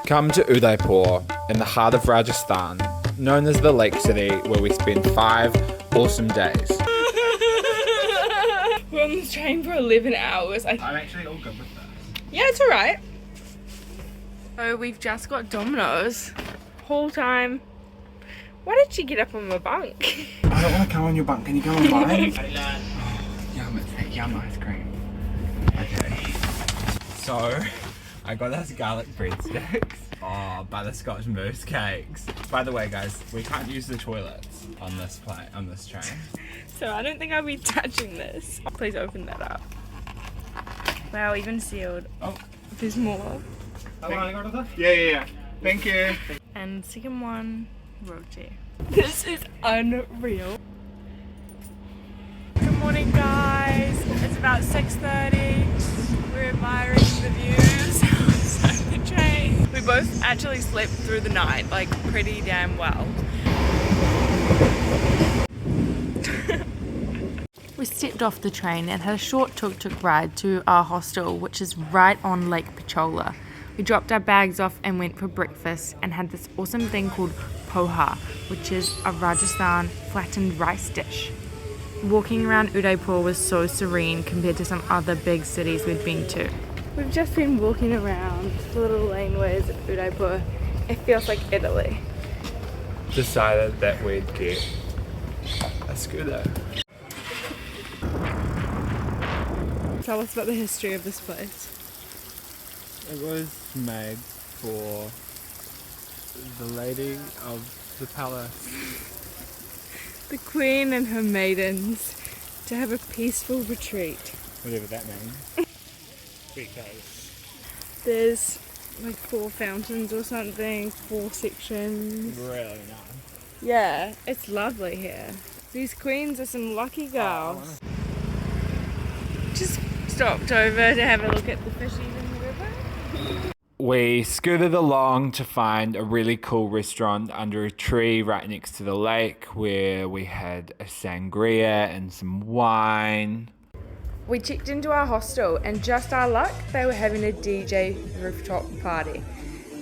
Come to Udaipur, in the heart of Rajasthan, known as the Lake City, where we spend 5 awesome days. We're on this train for 11 hours. I'm actually all good with this. Yeah, it's alright. So we've just got Domino's. Whole time. Why did she get up on my bunk? I don't want to come on your bunk. Can you come on mine? Yum ice cream. Okay. So, I got us garlic breadsticks. Oh, butterscotch mousse cakes. By the way, guys, we can't use the toilets on this train. So I don't think I'll be touching this. Please open that up. Wow, even sealed. Oh, there's more. Yeah. Thank you. And second one, roti. This is unreal. Good morning, guys. It's about 6:30. We're admiring the views outside the train. We both actually slept through the night, like pretty damn well. We stepped off the train and had a short tuk-tuk ride to our hostel, which is right on Lake Pichola. We dropped our bags off and went for breakfast and had this awesome thing called poha, which is a Rajasthan flattened rice dish. Walking around Udaipur was so serene compared to some other big cities we'd been to. We've just been walking around the little laneways of Udaipur. It feels like Italy. Decided that we'd get a scooter. Tell us about the history of this place. It was made for the lady of the palace. The queen and her maidens to have a peaceful retreat. Whatever that means. Because there's like 4 fountains or something, 4 sections. Really nice. Yeah, it's lovely here. These queens are some lucky girls. Just stopped over to have a look at the fishies in the river. We scooted along to find a really cool restaurant under a tree right next to the lake where we had a sangria and some wine. We checked into our hostel and just our luck, they were having a DJ rooftop party.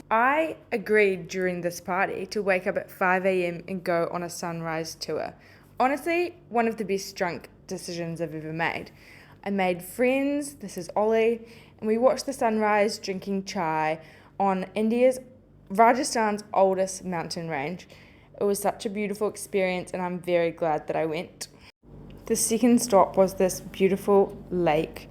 I agreed during this party to wake up at 5 a.m. and go on a sunrise tour. Honestly, one of the best drunk decisions I've ever made. I made friends, this is Ollie, and we watched the sunrise drinking chai on Rajasthan's oldest mountain range. It was such a beautiful experience and I'm very glad that I went. The second stop was this beautiful lake.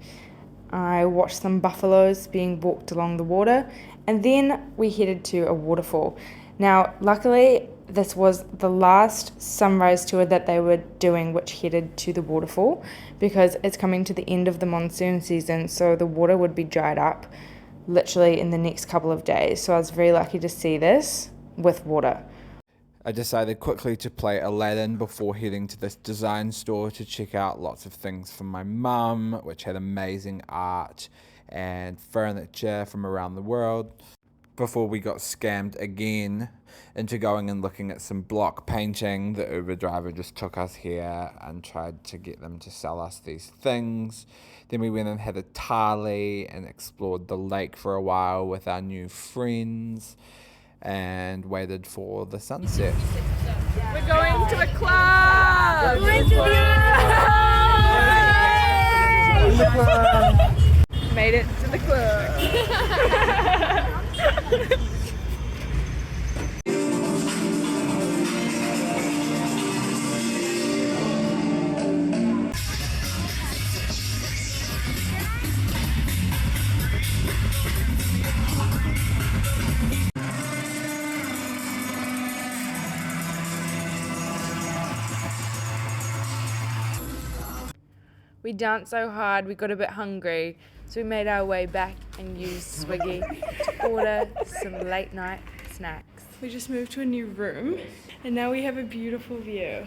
I watched some buffaloes being walked along the water and then we headed to a waterfall. Now, luckily, this was the last sunrise tour that they were doing which headed to the waterfall because it's coming to the end of the monsoon season, so the water would be dried up literally in the next couple of days. So I was very lucky to see this with water. I decided quickly to play Aladdin before heading to this design store to check out lots of things from my mum, which had amazing art and furniture from around the world, before we got scammed again into going and looking at some block painting. The Uber driver just took us here and tried to get them to sell us these things. Then we went and had a thali and explored the lake for a while with our new friends and waited for the sunset. We're going to the club! We're going to the club! Made it to the club! We danced so hard, we got a bit hungry, so we made our way back and used Swiggy to order some late night snacks. We just moved to a new room and now we have a beautiful view.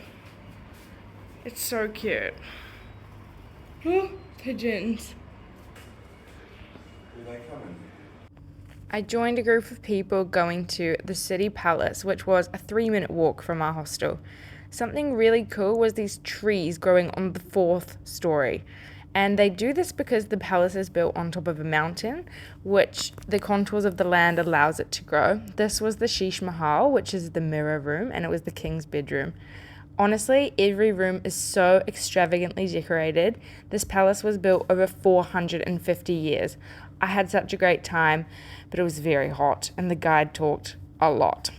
It's so cute. Oh, pigeons. Are they coming? I joined a group of people going to the city palace, which was a 3-minute walk from our hostel. Something really cool was these trees growing on the 4th story. And they do this because the palace is built on top of a mountain, which the contours of the land allows it to grow. This was the Sheesh Mahal, which is the mirror room, and it was the king's bedroom. Honestly, every room is so extravagantly decorated. This palace was built over 450 years. I had such a great time, but it was very hot, and the guide talked a lot.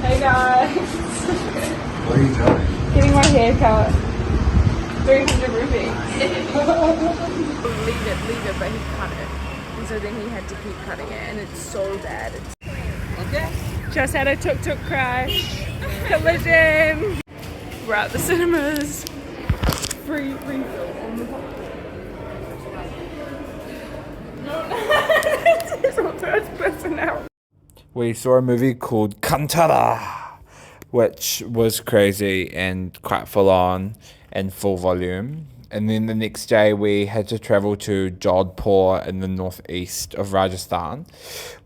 Hey guys! What are you doing? Getting my hair cut. 300 rupees. leave it, but he cut it. And so then he had to keep cutting it, and it's so bad. Okay. Just had a tuk-tuk crash. Collision. We're at the cinemas. Free refill on the box. This is my first person now. We saw a movie called Kantara, which was crazy and quite full on and full volume. And then the next day we had to travel to Jodhpur in the northeast of Rajasthan.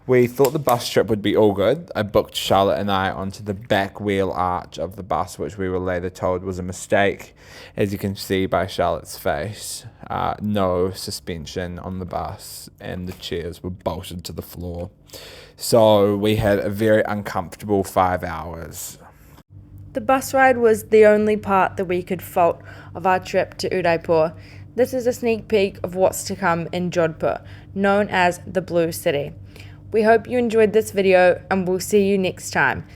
We thought the bus trip would be all good. I booked Charlotte and I onto the back wheel arch of the bus, which we were later told was a mistake. As you can see by Charlotte's face, no suspension on the bus and the chairs were bolted to the floor. So we had a very uncomfortable 5 hours. The bus ride was the only part that we could fault of our trip to Udaipur. This is a sneak peek of what's to come in Jodhpur, known as the Blue City. We hope you enjoyed this video and we'll see you next time.